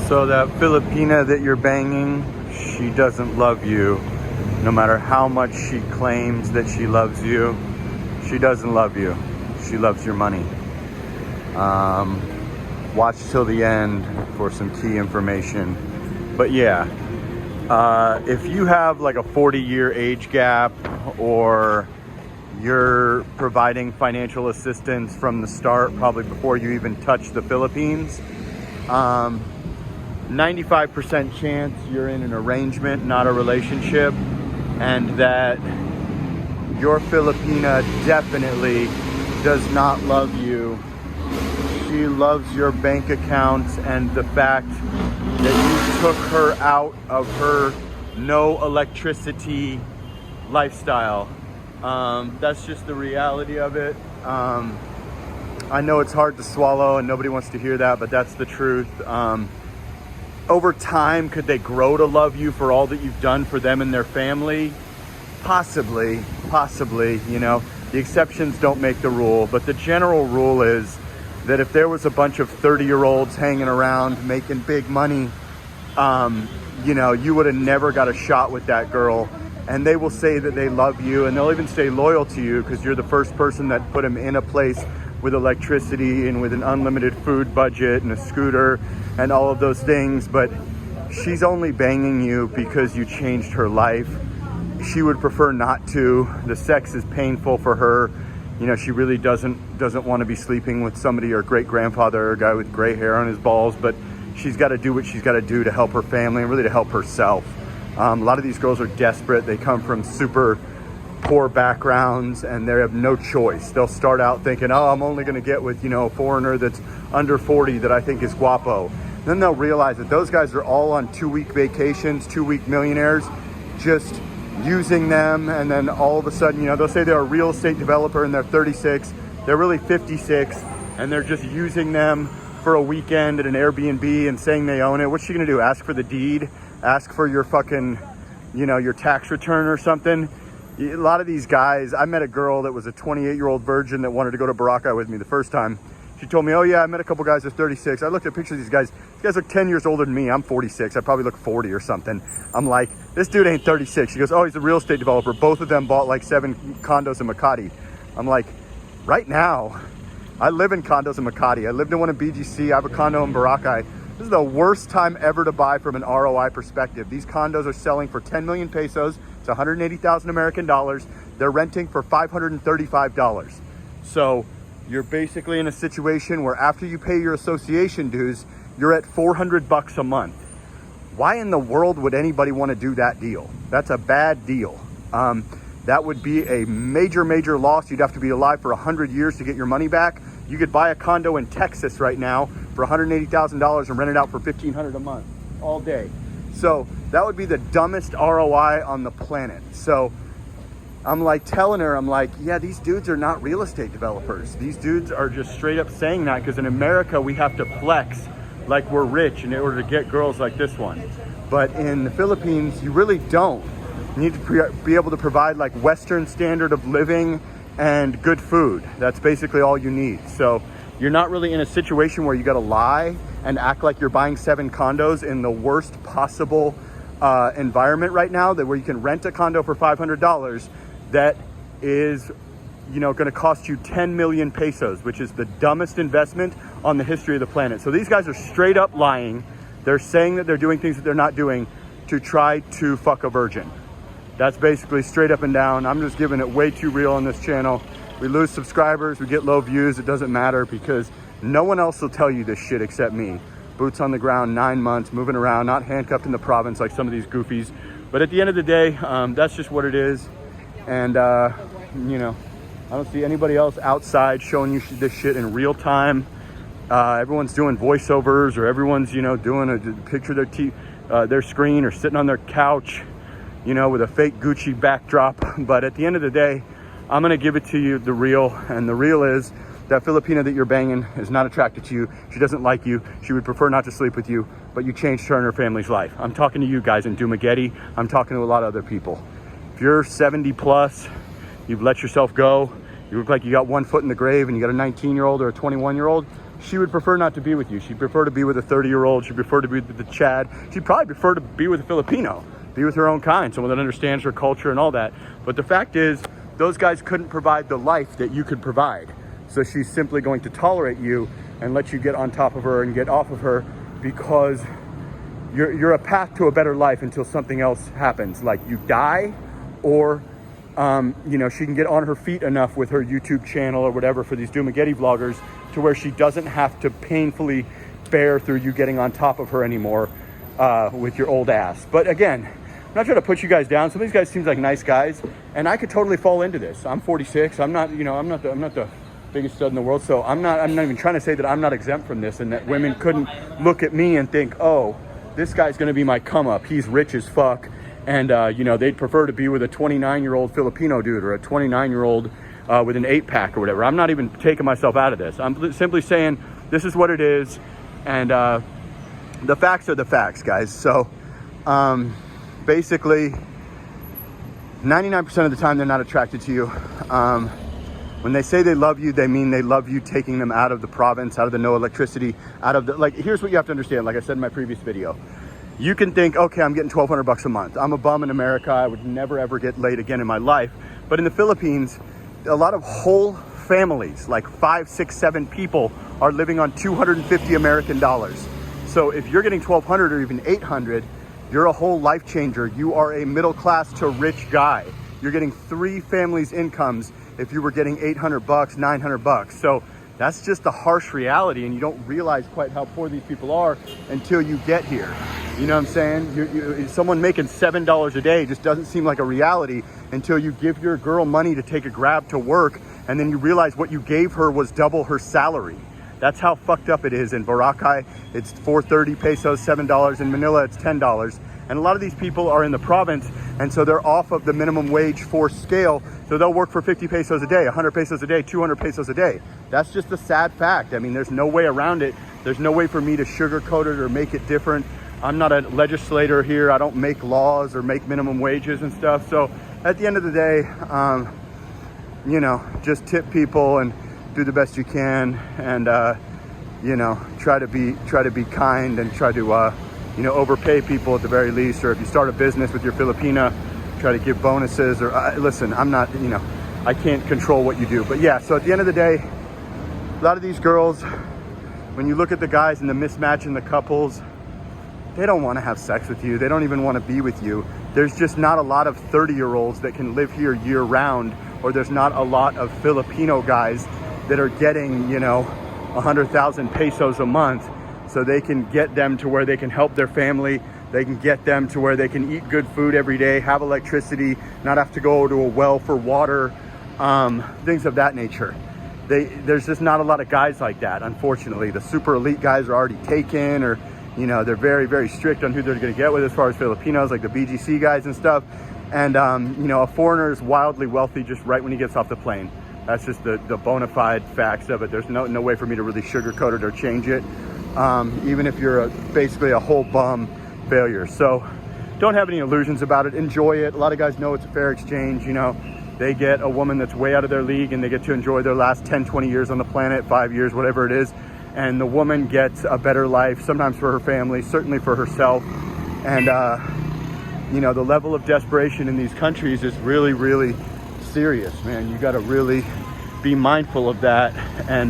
So that Filipina that you're banging, she doesn't love you. No matter how much she claims that she loves you, she doesn't love you. She loves your money. Watch till the end for some key information. But yeah, if you have like a 40-year age gap, or you're providing financial assistance from the start, probably before you even touch the Philippines, 95% chance you're in an arrangement, not a relationship, and that your Filipina definitely does not love you. She loves your bank accounts and the fact that you took her out of her no electricity lifestyle. That's just the reality of it. I know it's hard to swallow and nobody wants to hear that, but that's the truth. Over time, could they grow to love you for all that you've done for them and their family? Possibly, you know. The exceptions don't make the rule, but the general rule is that if there was a bunch of 30-year-olds hanging around making big money, you know, you would have never got a shot with that girl. And they will say that they love you, and they'll even stay loyal to you because you're the first person that put them in a place with electricity and with an unlimited food budget and a scooter and all of those things. But she's only banging you because you changed her life. She would prefer not to. The sex is painful for her. You know, she really doesn't want to be sleeping with somebody, or great grandfather, or a guy with gray hair on his balls, but she's got to do what she's got to do to help her family and really to help herself. A lot of these girls are desperate. They come from super poor backgrounds and they have no choice. They'll start out thinking, oh, I'm only going to get with, you know, a foreigner that's under 40 that I think is guapo. Then they'll realize that those guys are all on 2-week vacations, 2-week millionaires, just using them. And then all of a sudden, you know, they'll say they're a real estate developer and they're 36. They're really 56 and they're just using them for a weekend at an Airbnb and saying they own it. What's she going to do? Ask for the deed? Ask for your fucking, you know, your tax return or something? A lot of these guys, I met a girl that was a 28-year-old virgin that wanted to go to Boracay with me the first time. She told me, oh yeah, I met a couple guys at 36. I looked at pictures of these guys. These guys look 10 years older than me. I'm 46. I probably look 40 or something. I'm like, this dude ain't 36. She goes, oh, he's a real estate developer. Both of them bought like 7 condos in Makati. I'm like, right now, I live in condos in Makati. I lived in one in BGC. I have a condo in Boracay. This is the worst time ever to buy from an ROI perspective. These condos are selling for 10 million pesos. It's 180,000 American dollars. They're renting for $535. So you're basically in a situation where after you pay your association dues, you're at $400 a month. Why in the world would anybody want to do that deal? That's a bad deal. That would be a major loss. You'd have to be alive for 100 years to get your money back. You could buy a condo in Texas right now for $180,000 and rent it out for $1,500 a month all day. So that would be the dumbest ROI on the planet. So I'm like telling her, I'm like, yeah, these dudes are not real estate developers. These dudes are just straight up saying that because in America we have to flex like we're rich in order to get girls like this one. But in the Philippines, you really don't. You need to be able to provide like Western standard of living and good food. That's basically all you need. So you're not really in a situation where you got to lie and act like you're buying 7 condos in the worst possible environment right now, that where you can rent a condo for $500 that is, you know, going to cost you 10 million pesos, which is the dumbest investment on the history of the planet. So these guys are straight up lying. They're saying that they're doing things that they're not doing to try to fuck a virgin. That's basically straight up and down. I'm just giving it way too real on this channel. We lose subscribers, we get low views. It doesn't matter because no one else will tell you this shit except me. Boots on the ground, 9 months, moving around, not handcuffed in the province like some of these goofies. But at the end of the day, that's just what it is. And, you know, I don't see anybody else outside showing you this shit in real time. Everyone's doing voiceovers, or everyone's, you know, doing a picture of their screen, or sitting on their couch, you know, with a fake Gucci backdrop. But at the end of the day, I'm going to give it to you, the real. And the real is that Filipina that you're banging is not attracted to you. She doesn't like you. She would prefer not to sleep with you, but you changed her and her family's life. I'm talking to you guys in Dumaguete. I'm talking to a lot of other people. If you're 70 plus, you've let yourself go, you look like you got one foot in the grave and you got a 19-year-old or a 21-year-old, she would prefer not to be with you. She'd prefer to be with a 30-year-old. She'd prefer to be with the Chad. She'd probably prefer to be with a Filipino, be with her own kind, someone that understands her culture and all that. But the fact is, those guys couldn't provide the life that you could provide. So she's simply going to tolerate you and let you get on top of her and get off of her, because you're a path to a better life until something else happens, like you die, or you know, she can get on her feet enough with her YouTube channel or whatever for these Dumageddon vloggers to where she doesn't have to painfully bear through you getting on top of her anymore with your old ass. But again, I'm not trying to put you guys down. Some of these guys seem like nice guys, and I could totally fall into this. I'm 46. I'm not, you know, I'm not the biggest stud in the world. So I'm not even trying to say that I'm not exempt from this and that women couldn't look at me and think, oh, this guy's going to be my come up. He's rich as fuck. And, you know, they'd prefer to be with a 29-year-old Filipino dude or a 29-year-old with an 8-pack or whatever. I'm not even taking myself out of this. I'm simply saying this is what it is. And the facts are the facts, guys. So basically, 99% of the time, they're not attracted to you. When they say they love you, they mean they love you taking them out of the province, out of the no electricity, out of the, like, here's what you have to understand. Like I said in my previous video, you can think, okay, I'm getting $1,200 a month. I'm a bum in America. I would never, ever get laid again in my life. But in the Philippines, a lot of whole families, like 5, 6, 7 people, are living on 250 American dollars. So if you're getting 1,200 or even 800, you're a whole life changer. You are a middle class to rich guy. You're getting 3 families' incomes if you were getting $800, $900. So that's just the harsh reality, and you don't realize quite how poor these people are until you get here. You know what I'm saying? Someone making $7 a day just doesn't seem like a reality until you give your girl money to take a Grab to work, and then you realize what you gave her was double her salary. That's how fucked up it is. In Boracay, it's 430 pesos, $7. In Manila, it's $10. And a lot of these people are in the province, and so they're off of the minimum wage force scale. So they'll work for 50 pesos a day, 100 pesos a day, 200 pesos a day. That's just a sad fact. I mean, there's no way around it. There's no way for me to sugarcoat it or make it different. I'm not a legislator here. I don't make laws or make minimum wages and stuff. So at the end of the day, you know, just tip people and do the best you can, and you know, try to be kind, and try to you know, overpay people at the very least. Or if you start a business with your Filipina, try to give bonuses. Or listen, I'm not, you know, I can't control what you do. But yeah, so at the end of the day, a lot of these girls, when you look at the guys and the mismatch in the couples, they don't want to have sex with you. They don't even want to be with you. There's just not a lot of 30-year-olds that can live here year round, or there's not a lot of Filipino guys that are getting, you know, 100,000 pesos a month, so they can get them to where they can help their family. They can get them to where they can eat good food every day, have electricity, not have to go to a well for water, things of that nature. There's just not a lot of guys like that, unfortunately. The super elite guys are already taken, or, you know, they're very, very strict on who they're going to get with as far as Filipinos, like the BGC guys and stuff. And, you know, a foreigner is wildly wealthy just right when he gets off the plane. That's just the bona fide facts of it. There's no way for me to really sugarcoat it or change it, even if you're basically a whole bum failure. So don't have any illusions about it. Enjoy it. A lot of guys know it's a fair exchange. You know, they get a woman that's way out of their league, and they get to enjoy their last 10, 20 years on the planet, 5 years, whatever it is. And the woman gets a better life, sometimes for her family, certainly for herself. And, you know, the level of desperation in these countries is really, really serious, man. You got to really be mindful of that. And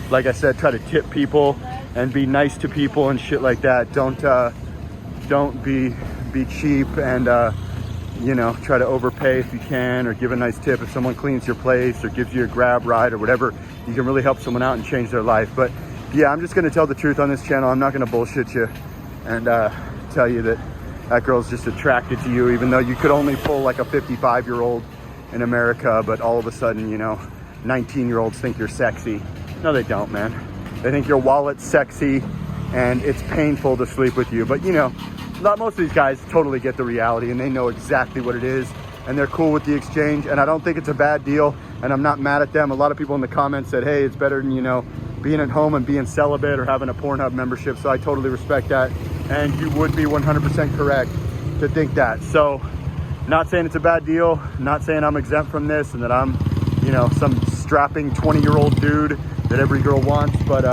like I said, try to tip people and be nice to people and shit like that. Don't be cheap, and you know, try to overpay if you can, or give a nice tip if someone cleans your place or gives you a Grab ride or whatever. You can really help someone out and change their life. But yeah, I'm just going to tell the truth on this channel. I'm not going to bullshit you and tell you that girl's just attracted to you, even though you could only pull like a 55-year-old in America, but all of a sudden, you know, 19-year-olds think you're sexy. No, they don't, man. They think your wallet's sexy, and it's painful to sleep with you. But, you know, most of these guys totally get the reality, and they know exactly what it is, and they're cool with the exchange. And I don't think it's a bad deal, and I'm not mad at them. A lot of people in the comments said, hey, it's better than, you know, being at home and being celibate or having a Pornhub membership. So I totally respect that, and you would be 100% correct to think that. So not saying it's a bad deal, not saying I'm exempt from this and that I'm, you know, some strapping 20-year-old dude that every girl wants. But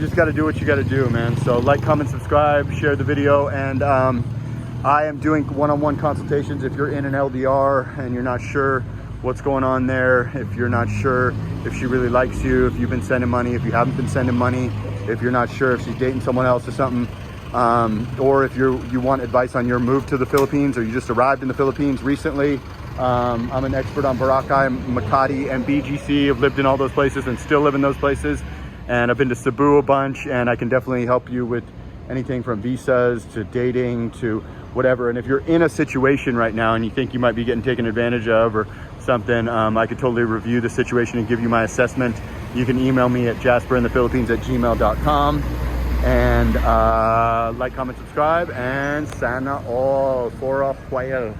just got to do what you got to do, man. So like, comment, subscribe, share the video, and I am doing one-on-one consultations. If you're in an LDR and you're not sure what's going on there, if you're not sure if she really likes you, if you've been sending money, if you haven't been sending money, if you're not sure if she's dating someone else or something, or if you want advice on your move to the Philippines, or you just arrived in the Philippines recently. I'm an expert on Boracay, Makati, and BGC. I've lived in all those places and still live in those places. And I've been to Cebu a bunch, and I can definitely help you with anything from visas to dating to whatever. And if you're in a situation right now and you think you might be getting taken advantage of or something, I could totally review the situation and give you my assessment. You can email me at jasperinthephilippines@gmail.com. And like, comment, subscribe, and sana all for a while.